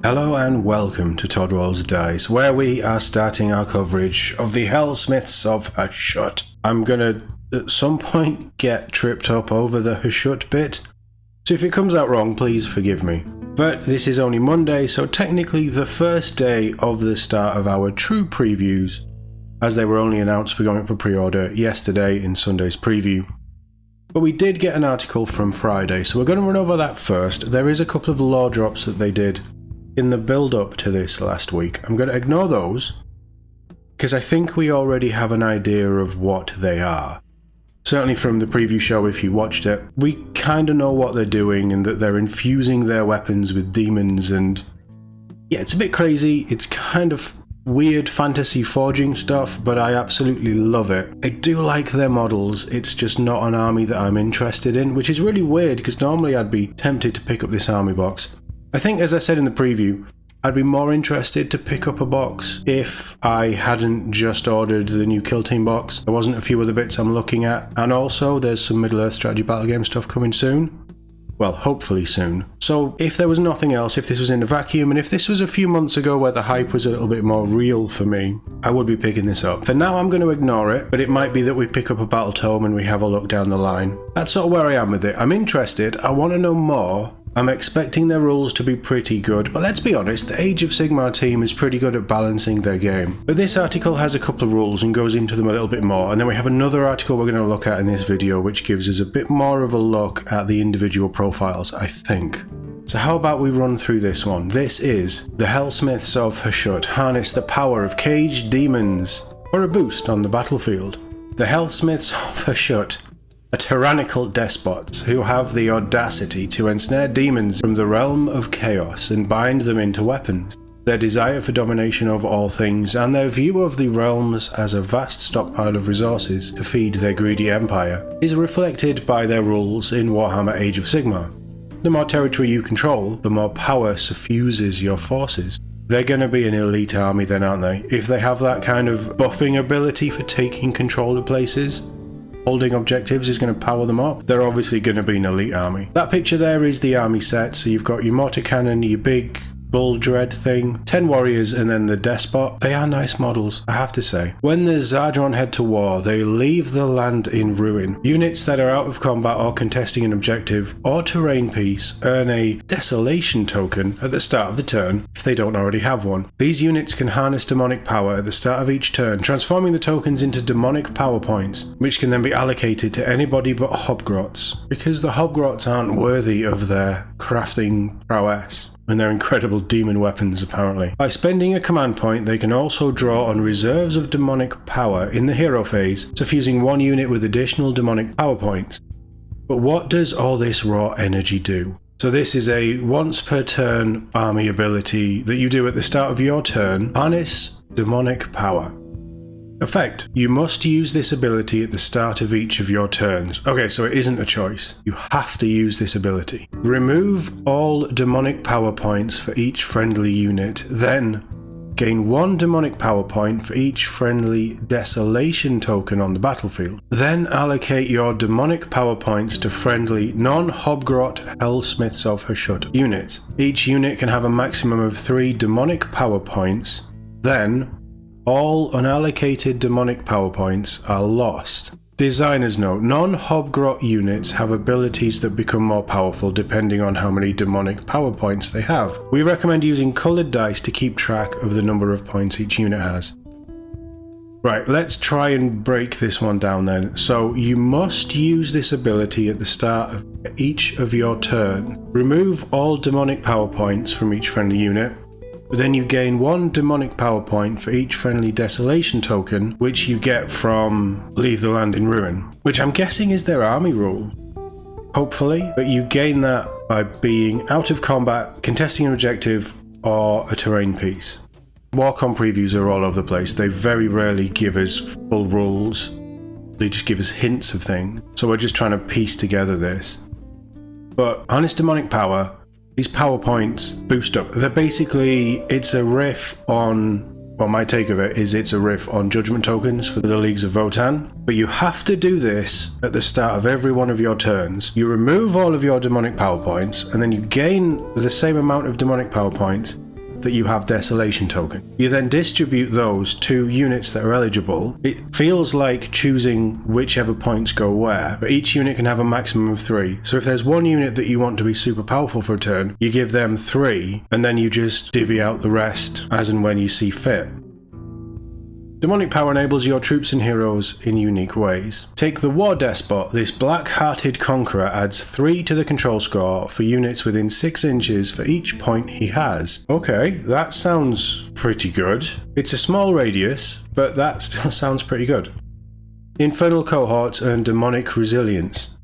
Hello and welcome to Todd Rolls Dice, where we are starting our coverage of the Helsmiths of Hashut. I'm gonna, at some point, get tripped up over the Hashut bit, so if it comes out wrong, please forgive me. But this is only Monday, so technically the first day of the start of our true previews, as they were only announced for going for pre-order yesterday in Sunday's preview. But we did get an article from Friday, so we're going to run over that first. There is a couple of lore drops that they did in the build-up to this last week. I'm going to ignore those, because I think we already have an idea of what they are. Certainly from the preview show, if you watched it, we kind of know what they're doing and that they're infusing their weapons with demons, and yeah, it's a bit crazy. It's kind of weird fantasy forging stuff, but I absolutely love it. I do like their models, it's just not an army that I'm interested in, which is really weird because normally I'd be tempted to pick up this army box. I think, as I said in the preview, I'd be more interested to pick up a box if I hadn't just ordered the new Kill Team box. There wasn't a few other bits I'm looking at, and also there's some Middle-earth strategy battle game stuff coming soon. Well, hopefully soon. So if there was nothing else, if this was in a vacuum, and if this was a few months ago where the hype was a little bit more real for me, I would be picking this up. For now, I'm going to ignore it, but it might be that we pick up a battle tome and we have a look down the line. That's sort of where I am with it. I'm interested, I want to know more. I'm expecting their rules to be pretty good, but let's be honest, the Age of Sigmar team is pretty good at balancing their game. But this article has a couple of rules and goes into them a little bit more, and then we have another article we're going to look at in this video which gives us a bit more of a look at the individual profiles, I think. So how about we run through this one? This is the Helsmiths of Hashut harness the power of caged demons for a boost on the battlefield. The Helsmiths of Hashut are tyrannical despots who have the audacity to ensnare demons from the realm of chaos and bind them into weapons. Their desire for domination over all things and their view of the realms as a vast stockpile of resources to feed their greedy empire is reflected by their rules in Warhammer Age of Sigmar. The more territory you control, the more power suffuses your forces. They're going to be an elite army then, aren't they? If they have that kind of buffing ability for taking control of places, holding objectives is going to power them up, they're obviously going to be an elite army. That picture there is the army set, so you've got your mortar cannon, your big bull dread thing, 10 warriors, and then the despot. They are nice models, I have to say. When the Zardron head to war, they leave the land in ruin. Units that are out of combat or contesting an objective or terrain piece earn a desolation token at the start of the turn if they don't already have one. These units can harness demonic power at the start of each turn, transforming the tokens into demonic power points, which can then be allocated to anybody but Hobgrots, because the Hobgrots aren't worthy of their crafting prowess and their incredible demon weapons, apparently. By spending a command point, they can also draw on reserves of demonic power in the hero phase, suffusing one unit with additional demonic power points. But what does all this raw energy do? So this is a once per turn army ability that you do at the start of your turn. Harness demonic power. Effect: you must use this ability at the start of each of your turns. Okay, so it isn't a choice. You have to use this ability. Remove all demonic power points for each friendly unit, then gain 1 demonic power point for each friendly desolation token on the battlefield. Then allocate your demonic power points to friendly non-Hobgrot Helsmiths of Hashut units. Each unit can have a maximum of 3 demonic power points. Then all unallocated demonic power points are lost. Designer's note: non-Hobgrot units have abilities that become more powerful depending on how many demonic power points they have. We recommend using coloured dice to keep track of the number of points each unit has. Right, let's try and break this one down then. So you must use this ability at the start of each of your turn. Remove all demonic power points from each friendly unit. But then you gain 1 demonic power point for each friendly desolation token, which you get from Leave the Land in Ruin, which I'm guessing is their army rule. Hopefully, but you gain that by being out of combat, contesting an objective, or a terrain piece. WarCom previews are all over the place. They very rarely give us full rules. They just give us hints of things. So we're just trying to piece together this. But harness demonic power. These power points boost up. They're basically, it's a riff on, well, my take of it is it's a riff on judgment tokens for the Leagues of Votann. But you have to do this at the start of every one of your turns. You remove all of your demonic power points, and then you gain the same amount of demonic power points that you have Desolation token. You then distribute those to units that are eligible. It feels like choosing whichever points go where, but each unit can have a maximum of 3. So if there's one unit that you want to be super powerful for a turn, you give them 3, and then you just divvy out the rest as and when you see fit. Demonic power enables your troops and heroes in unique ways. Take the War Despot. This black-hearted conqueror adds 3 to the control score for units within 6 inches for each point he has. Okay, that sounds pretty good. It's a small radius, but that still sounds pretty good. Infernal cohorts earn demonic resilience,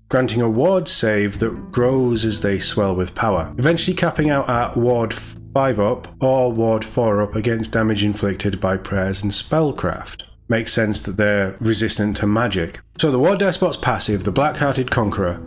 granting a ward save that grows as they swell with power, eventually capping out at ward 5 up or ward 4 up against damage inflicted by prayers and spellcraft. Makes sense that they're resistant to magic. So the War Despot's passive, the Black-Hearted Conqueror.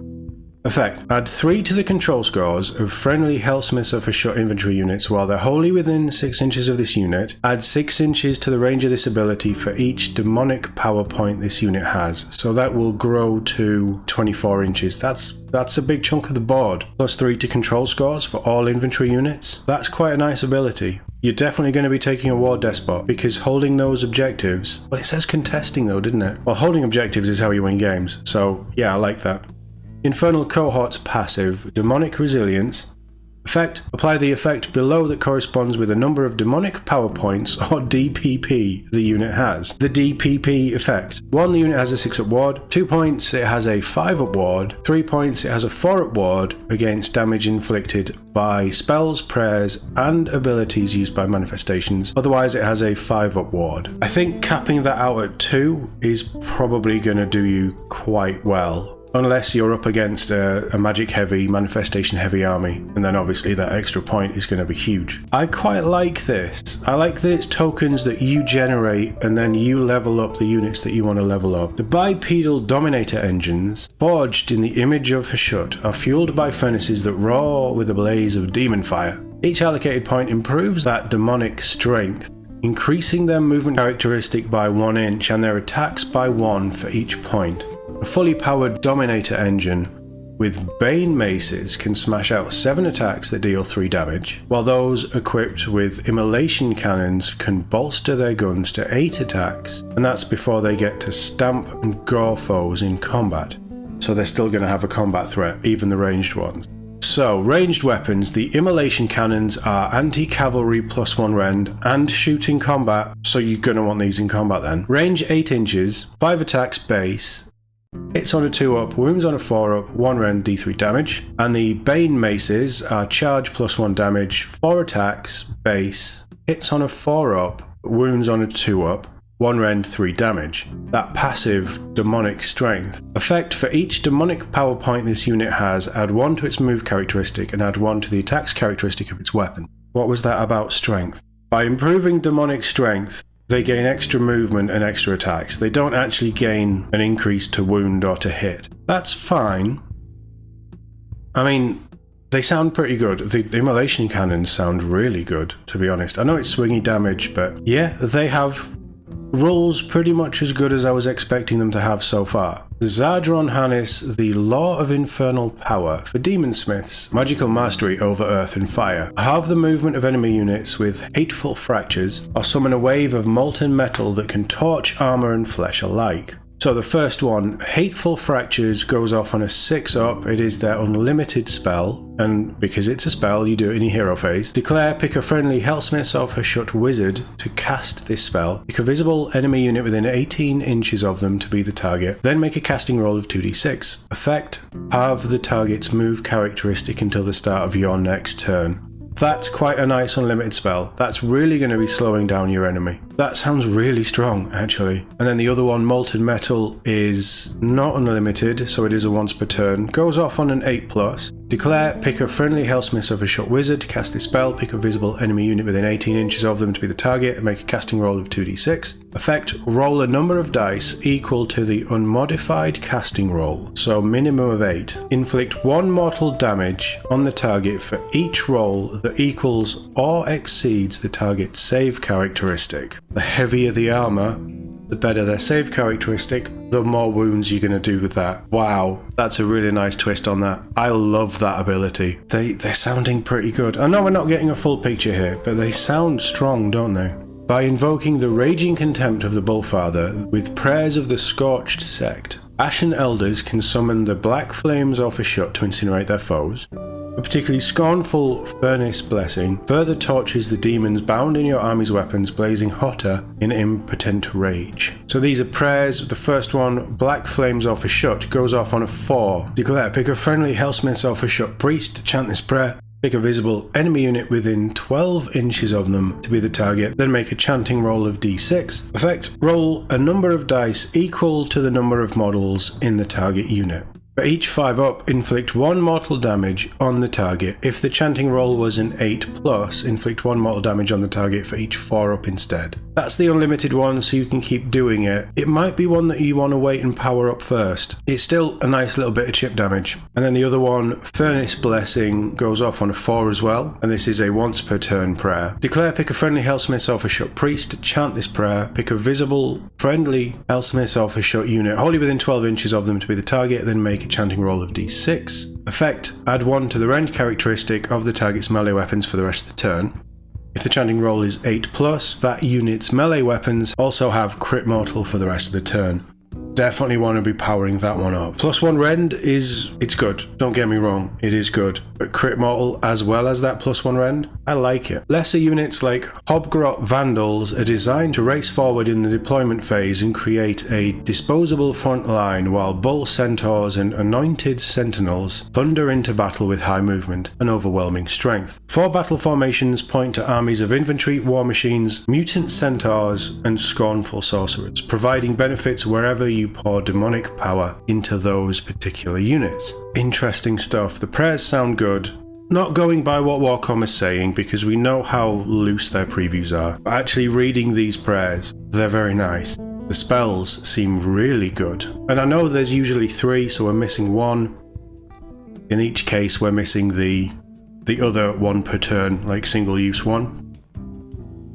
Effect: add 3 to the control scores of friendly Helsmiths of Hashut infantry units while they're wholly within 6 inches of this unit. Add 6 inches to the range of this ability for each demonic power point this unit has. So that will grow to 24 inches. That's a big chunk of the board. Plus 3 to control scores for all infantry units. That's quite a nice ability. You're definitely going to be taking a War Despot because holding those objectives... Well, it says contesting though, didn't it? Well, holding objectives is how you win games. So yeah, I like that. Infernal Cohort's passive, Demonic Resilience. Effect: apply the effect below that corresponds with the number of demonic power points or DPP the unit has. The DPP effect: 1, the unit has a 6 up ward, 2 points it has a 5 up ward, 3 points it has a 4 up ward against damage inflicted by spells, prayers and abilities used by manifestations, otherwise it has a 5 up ward. I think capping that out at 2 is probably going to do you quite well. Unless you're up against a magic heavy, manifestation heavy army, and then obviously that extra point is going to be huge. I quite like this. I like that it's tokens that you generate and then you level up the units that you want to level up. The bipedal dominator engines, forged in the image of Hashut, are fueled by furnaces that roar with a blaze of demon fire. Each allocated point improves that demonic strength, increasing their movement characteristic by 1 inch and their attacks by 1 for each point. A fully powered Dominator engine with Bane Maces can smash out 7 attacks that deal 3 damage, while those equipped with Immolation Cannons can bolster their guns to 8 attacks, and that's before they get to stamp and gore foes in combat. So they're still going to have a combat threat, even the ranged ones. So, ranged weapons, the Immolation Cannons are anti-cavalry +1 rend and shoot in combat, so you're going to want these in combat then. Range 8 inches, 5 attacks base, hits on a 2 up, wounds on a 4 up, 1 rend, d3 damage. And the Bane Maces are charge +1 damage, 4 attacks, base, hits on a 4 up, wounds on a 2 up, 1 rend, 3 damage. That passive, Demonic Strength. Effect: for each demonic power point this unit has, add 1 to its move characteristic and add 1 to the attacks characteristic of its weapon. What was that about strength? By improving Demonic Strength, they gain extra movement and extra attacks. They don't actually gain an increase to wound or to hit. That's fine. I mean, they sound pretty good. The Immolation Cannons sound really good, to be honest. I know it's swingy damage, but yeah, they have rules pretty much as good as I was expecting them to have so far. The Zardron Harness, the Law of Infernal Power for Demon Smiths, magical mastery over earth and fire. Halve the movement of enemy units with hateful fractures, or summon a wave of molten metal that can torch armor and flesh alike. So the first one, Hateful Fractures, goes off on a 6 up. It is their unlimited spell, and because it's a spell, you do it in your hero phase. Declare, pick a friendly Helsmiths of Hashut wizard to cast this spell. Pick a visible enemy unit within 18 inches of them to be the target, then make a casting roll of 2d6. Effect: halve the target's move characteristic until the start of your next turn. That's quite a nice unlimited spell. That's really going to be slowing down your enemy. That sounds really strong, actually. And then the other one, Molten Metal, is not unlimited, so it is a once per turn. Goes off on an 8+. Declare, pick a friendly Helsmiths of Hashut wizard, cast this spell, pick a visible enemy unit within 18 inches of them to be the target, and make a casting roll of 2d6. Effect: roll a number of dice equal to the unmodified casting roll, so minimum of 8. Inflict 1 mortal damage on the target for each roll that equals or exceeds the target's save characteristic. The heavier the armor, the better their save characteristic, the more wounds you're going to do with that. Wow, that's a really nice twist on that. I love that ability. They're sounding pretty good. I know we're not getting a full picture here, but they sound strong, don't they? By invoking the raging contempt of the Bullfather with prayers of the Scorched Sect, Ashen Elders can summon the black flames of Hashut to incinerate their foes. A particularly scornful Furnace Blessing further tortures the demons bound in your army's weapons, blazing hotter in impotent rage. So these are prayers. The first one, Black Flames of Hashut, goes off on a 4. Declare, pick a friendly Helsmiths of Hashut priest to chant this prayer. Pick a visible enemy unit within 12 inches of them to be the target, then make a chanting roll of d6. Effect, roll a number of dice equal to the number of models in the target unit. For each 5 up, inflict 1 mortal damage on the target. If the chanting roll was an 8+, inflict 1 mortal damage on the target for each 4 up instead. That's the unlimited one, so you can keep doing it. It might be one that you want to wait and power up first. It's still a nice little bit of chip damage. And then the other one, Furnace Blessing, goes off on a 4 as well, and this is a once per turn prayer. Declare, pick a friendly Helsmiths of Hashut priest to chant this prayer. Pick a visible, friendly Helsmiths of Hashut unit, wholly within 12 inches of them to be the target, then make a chanting roll of d6. Effect, add 1 to the range characteristic of the target's melee weapons for the rest of the turn. If the chanting roll is 8+, that unit's melee weapons also have crit mortal for the rest of the turn. Definitely want to be powering that one up. +1 rend it's good. Don't get me wrong, it is good. But crit mortal as well as that +1 rend, I like it. Lesser units like Hobgrot Vandals are designed to race forward in the deployment phase and create a disposable front line, while Bull Centaurs and Anointed Sentinels thunder into battle with high movement and overwhelming strength. 4 battle formations point to armies of infantry, war machines, mutant centaurs, and scornful sorcerers, providing benefits wherever you pour demonic power into those particular units. Interesting stuff. The prayers sound good. Not going by what WarCom is saying, because we know how loose their previews are. But actually reading these prayers, they're very nice. The spells seem really good. And I know there's usually 3, so we're missing 1. In each case, we're missing the other 1 per turn, like single use 1.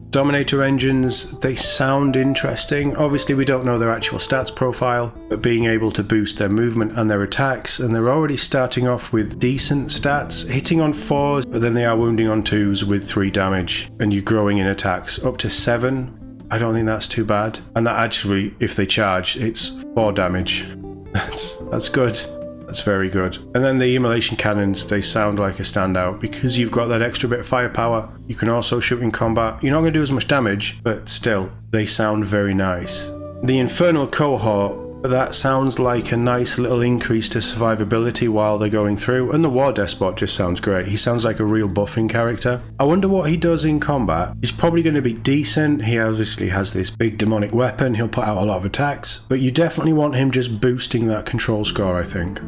Dominator engines, they sound interesting. Obviously we don't know their actual stats profile, but being able to boost their movement and their attacks, and they're already starting off with decent stats, hitting on 4s, but then they are wounding on 2s with 3 damage, and you're growing in attacks up to 7. I don't think that's too bad. And that actually, if they charge, it's 4 damage. That's good. That's very good. And then the immolation cannons, they sound like a standout because you've got that extra bit of firepower. You can also shoot in combat. You're not going to do as much damage, but still, they sound very nice. The infernal cohort, that sounds like a nice little increase to survivability while they're going through. And the war despot just sounds great. He sounds like a real buffing character. I wonder what he does in combat. He's probably going to be decent. He obviously has this big demonic weapon. He'll put out a lot of attacks, but you definitely want him just boosting that control score, I think.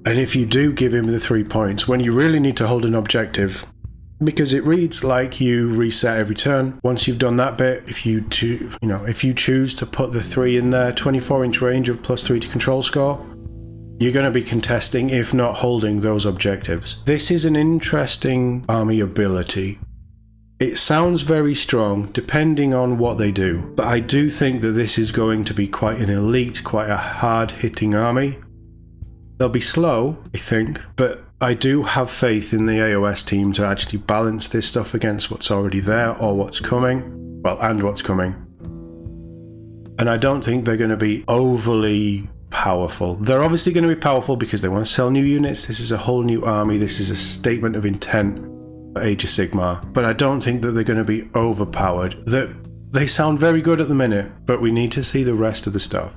And if you do give him the 3 points, when you really need to hold an objective, because it reads like you reset every turn. Once you've done that bit, if you choose to put the 3 in there, 24-inch range of +3 to control score, you're going to be contesting, if not holding, those objectives. This is an interesting army ability. It sounds very strong, depending on what they do, but I do think that this is going to be quite an elite, quite a hard-hitting army. They'll be slow, I think, but I do have faith in the AOS team to actually balance this stuff against what's already there or what's coming. Well, and what's coming. And I don't think they're going to be overly powerful. They're obviously going to be powerful because they want to sell new units. This is a whole new army. This is a statement of intent for Age of Sigmar. But I don't think that they're going to be overpowered. They sound very good at the minute, but we need to see the rest of the stuff.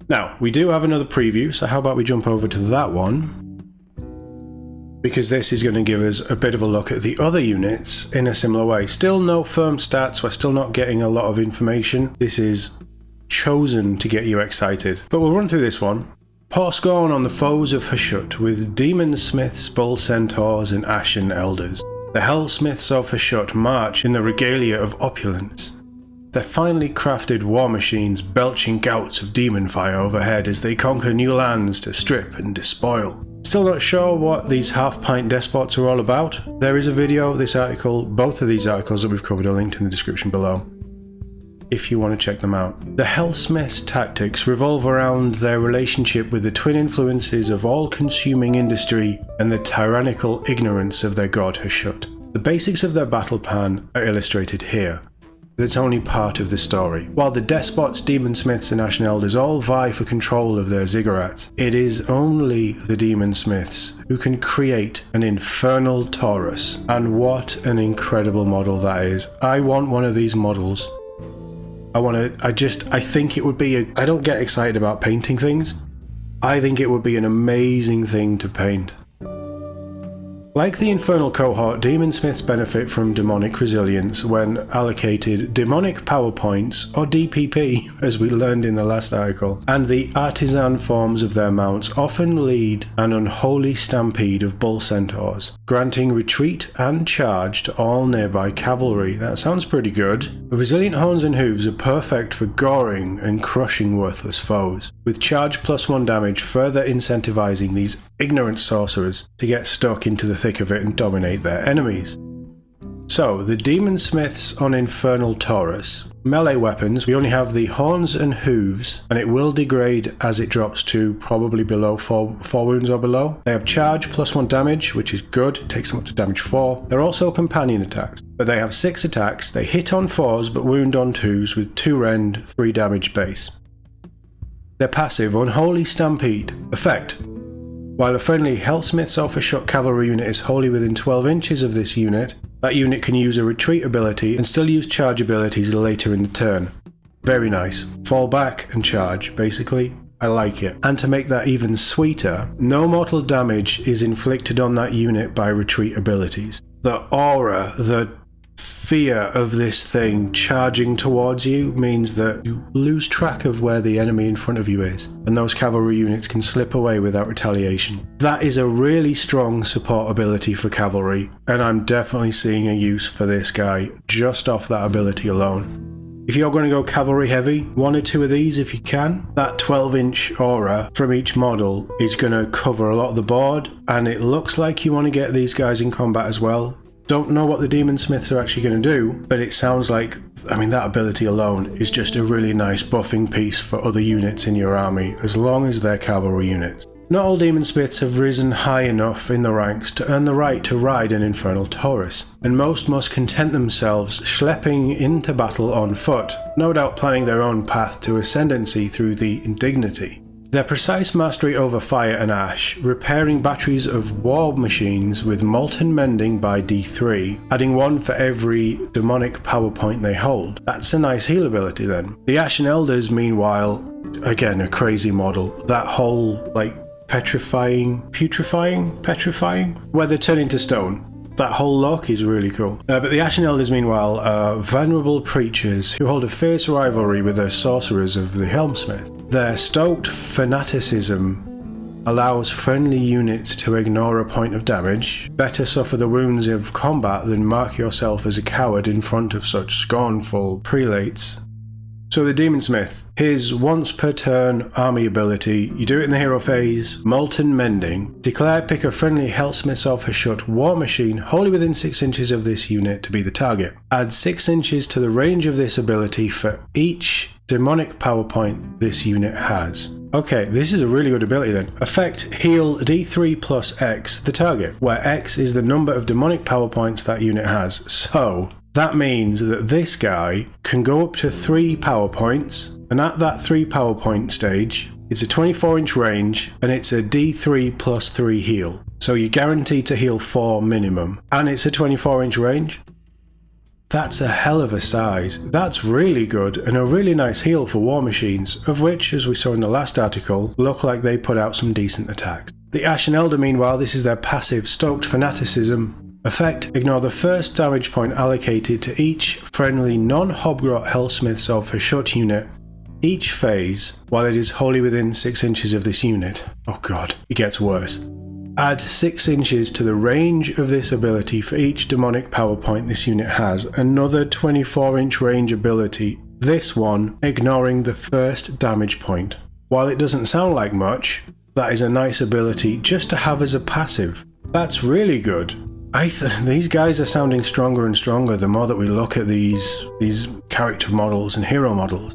Now, we do have another preview, so how about we jump over to that one? Because this is going to give us a bit of a look at the other units in a similar way. Still no firm stats, we're still not getting a lot of information. This is chosen to get you excited. But we'll run through this one. Pour scorn on the foes of Hashut with demon smiths, bull centaurs, and ashen elders. The Helsmiths of Hashut march in the regalia of opulence. Their finely crafted war machines belching gouts of demon fire overhead as they conquer new lands to strip and despoil. Still not sure what these half-pint despots are all about? There is a video, this article, both of these articles that we've covered are linked in the description below. if you want to check them out. The Helsmiths' tactics revolve around their relationship with the twin influences of all-consuming industry and the tyrannical ignorance of their god Hashut. The basics of their battle plan are illustrated here. That's only part of the story. While the despots, demon smiths and ashen elders all vie for control of their ziggurats, it is only the demon smiths who can create an infernal Taurus. And what an incredible model that is. I want one of these models. I think it would be I don't get excited about painting things. I think it would be an amazing thing to paint. Like the Infernal cohort, Demon Smiths benefit from demonic resilience when allocated demonic power points, or DPP, as we learned in the last article, and the artisan forms of their mounts often lead an unholy stampede of bull centaurs, granting retreat and charge to all nearby cavalry. That sounds pretty good. Resilient horns and hooves are perfect for goring and crushing worthless foes, with charge +1 damage further incentivizing these ignorant sorcerers to get stuck into the thick of it and dominate their enemies. So, the Demon Smiths on Infernal Taurus. Melee weapons, we only have the horns and hooves, and it will degrade as it drops to probably below 4 wounds or below. They have charge +1 damage, which is good, it takes them up to damage 4. They're also companion attacks, but they have 6 attacks. They hit on 4s but wound on 2s with 2 rend, 3 damage base. Their passive, Unholy Stampede. Effect: while a friendly Helsmiths of Hashut cavalry unit is wholly within 12 inches of this unit, that unit can use a retreat ability and still use charge abilities later in the turn. Very nice. Fall back and charge, basically. I like it. And to make that even sweeter, no mortal damage is inflicted on that unit by retreat abilities. The aura, the fear of this thing charging towards you means that you lose track of where the enemy in front of you is, and those cavalry units can slip away without retaliation. That is a really strong support ability for cavalry, and I'm definitely seeing a use for this guy just off that ability alone. If you're going to go cavalry heavy, 1 or 2 of these if you can. That 12-inch aura from each model is going to cover a lot of the board, and it looks like you want to get these guys in combat as well. Don't know what the Demon Smiths are actually going to do, but it sounds like, that ability alone is just a really nice buffing piece for other units in your army, as long as they're cavalry units. Not all Demon Smiths have risen high enough in the ranks to earn the right to ride an Infernal Taurus, and most must content themselves schlepping into battle on foot, no doubt planning their own path to ascendancy through the indignity. Their precise mastery over fire and ash, repairing batteries of war machines with molten mending by D3, adding 1 for every demonic power point they hold. That's a nice heal ability then. The Ashen Elders, meanwhile, again a crazy model. That whole petrifying, where they turn into stone. That whole look is really cool. But the Ashen Elders, meanwhile, are venerable preachers who hold a fierce rivalry with their sorcerers of the Helsmith. Their stoked fanaticism allows friendly units to ignore a point of damage, better suffer the wounds of combat than mark yourself as a coward in front of such scornful prelates. So the Demon Smith, his once per turn army ability, you do it in the hero phase, Molten Mending. Declare pick a friendly Helsmiths of Hashut war machine wholly within 6 inches of this unit to be the target. Add 6 inches to the range of this ability for each demonic power point this unit has. Okay, this is a really good ability then. Effect: heal D3 plus X the target, where X is the number of demonic power points that unit has. So that means that this guy can go up to 3 power points, and at that 3 power point stage, it's a 24-inch range, and it's a D3 plus 3 heal. So you're guaranteed to heal 4 minimum, and it's a 24-inch range. That's a hell of a size. That's really good, and a really nice heal for war machines, of which, as we saw in the last article, look like they put out some decent attacks. The Ashen Elder, meanwhile, this is their passive Stoked Fanaticism. Effect: ignore the first damage point allocated to each friendly non-Hobgrot Helsmiths of Hashut unit each phase while it is wholly within 6 inches of this unit. Oh god, it gets worse. Add 6 inches to the range of this ability for each demonic power point this unit has. Another 24-inch range ability, this one ignoring the first damage point. While it doesn't sound like much, that is a nice ability just to have as a passive. That's really good. These guys are sounding stronger and stronger the more that we look at these character models and hero models.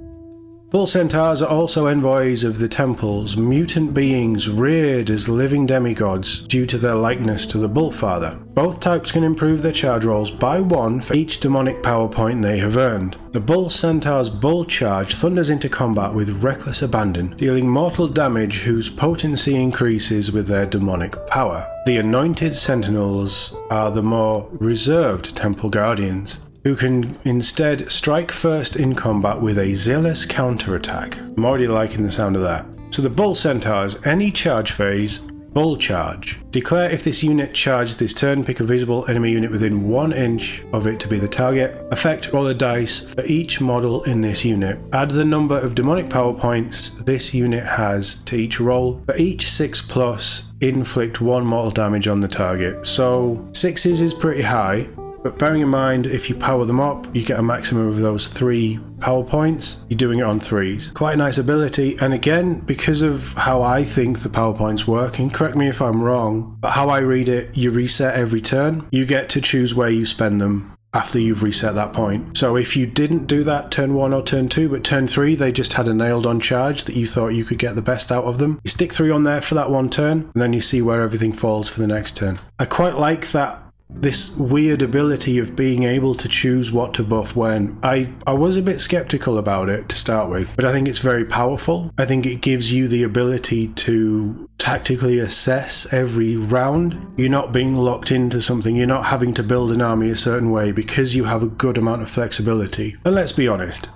Bull Centaurs are also envoys of the temples, mutant beings reared as living demigods due to their likeness to the Bull Father. Both types can improve their charge rolls by 1 for each demonic power point they have earned. The Bull Centaur's Bull Charge thunders into combat with reckless abandon, dealing mortal damage whose potency increases with their demonic power. The Anointed Sentinels are the more reserved Temple Guardians, who can instead strike first in combat with a zealous counterattack. I'm already liking the sound of that. So the Bull Centaurs, any charge phase, Bull Charge. Declare if this unit charged this turn, pick a visible enemy unit within 1 inch of it to be the target. Effect, roll a dice for each model in this unit. Add the number of demonic power points this unit has to each roll. For each 6+, inflict 1 mortal damage on the target. So 6s is pretty high. But bearing in mind, if you power them up, you get a maximum of those 3 power points. You're doing it on 3s. Quite a nice ability, and again, because of how I think the power points work, and correct me if I'm wrong, but how I read it, you reset every turn. You get to choose where you spend them after you've reset that point. So if you didn't do that turn 1 or turn 2, but turn 3 they just had a nailed on charge that you thought you could get the best out of them, you stick 3 on there for that 1 turn, and then you see where everything falls for the next turn. I quite like that. This weird ability of being able to choose what to buff when. I was a bit skeptical about it to start with, but I think it's very powerful. I think it gives you the ability to tactically assess every round. You're not being locked into something, you're not having to build an army a certain way because you have a good amount of flexibility. And let's be honest,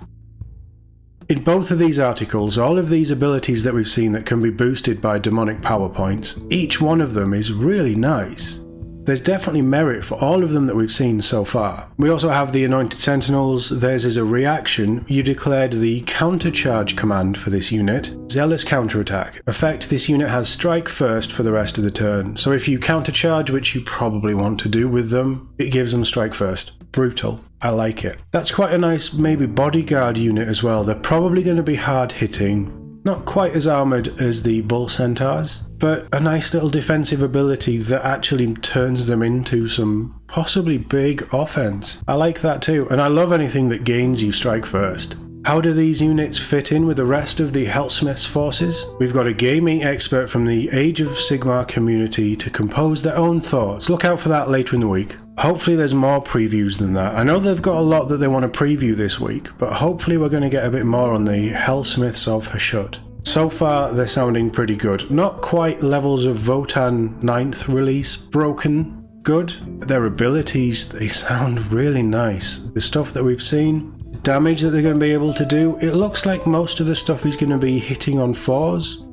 in both of these articles, all of these abilities that we've seen that can be boosted by demonic power points, each one of them is really nice. There's definitely merit for all of them that we've seen so far. We also have the Anointed Sentinels. Theirs is a reaction. You declared the counter-charge command for this unit. Zealous Counterattack. Effect, this unit has strike first for the rest of the turn. So if you counter-charge, which you probably want to do with them, it gives them strike first. Brutal. I like it. That's quite a nice maybe bodyguard unit as well. They're probably going to be hard-hitting. Not quite as armoured as the Bull Centaurs, but a nice little defensive ability that actually turns them into some possibly big offense. I like that too, and I love anything that gains you strike first. How do these units fit in with the rest of the Helsmiths forces? We've got a gaming expert from the Age of Sigmar community to compose their own thoughts. Look out for that later in the week. Hopefully there's more previews than that. I know they've got a lot that they want to preview this week, but hopefully we're going to get a bit more on the Helsmiths of Hashut. So far they're sounding pretty good. Not quite levels of Votan 9th release, broken good. Their abilities, they sound really nice. The stuff that we've seen, the damage that they're going to be able to do, it looks like most of the stuff is going to be hitting on 4s.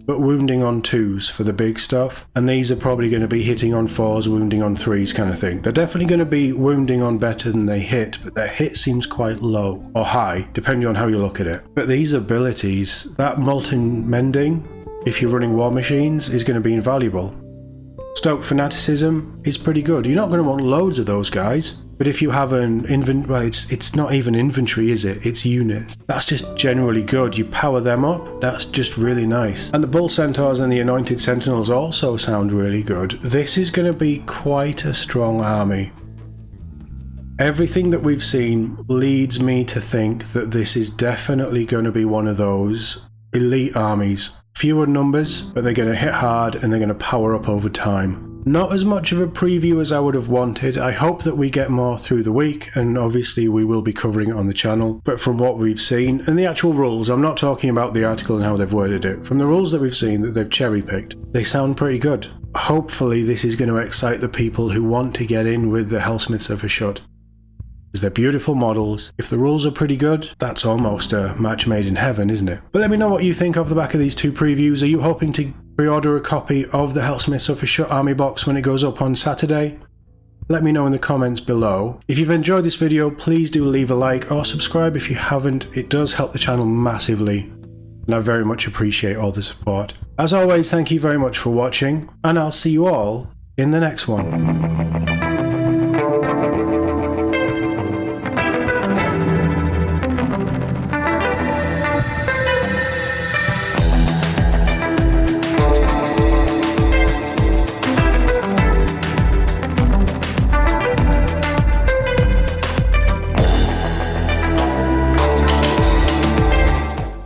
But wounding on 2s for the big stuff, and these are probably going to be hitting on 4s, wounding on 3s kind of thing. They're definitely going to be wounding on better than they hit, but their hit seems quite low, or high, depending on how you look at it. But these abilities, that Molten Mending, if you're running War Machines, is going to be invaluable. Stoke Fanaticism is pretty good. You're not going to want loads of those guys, but if you have an well, it's not even inventory, is it? It's units. That's just generally good. You power them up, that's just really nice. And the Bull Centaurs and the Anointed Sentinels also sound really good. This is going to be quite a strong army. Everything that we've seen leads me to think that this is definitely going to be one of those elite armies. Fewer numbers, but they're going to hit hard and they're going to power up over time. Not as much of a preview as I would have wanted. I hope that we get more through the week, and obviously we will be covering it on the channel. But from what we've seen, and the actual rules, I'm not talking about the article and how they've worded it. From the rules that we've seen that they've cherry-picked, they sound pretty good. Hopefully this is going to excite the people who want to get in with the Helsmiths of Hashut. Because they're beautiful models. If the rules are pretty good, that's almost a match made in heaven, isn't it? But let me know what you think off the back of these 2 previews. Are you hoping to pre-order a copy of the Helsmiths of Hashut army box when it goes up on Saturday? Let me know in the comments below. If you've enjoyed this video, please do leave a like or subscribe if you haven't. It does help the channel massively, and I very much appreciate all the support. As always, thank you very much for watching, and I'll see you all in the next one.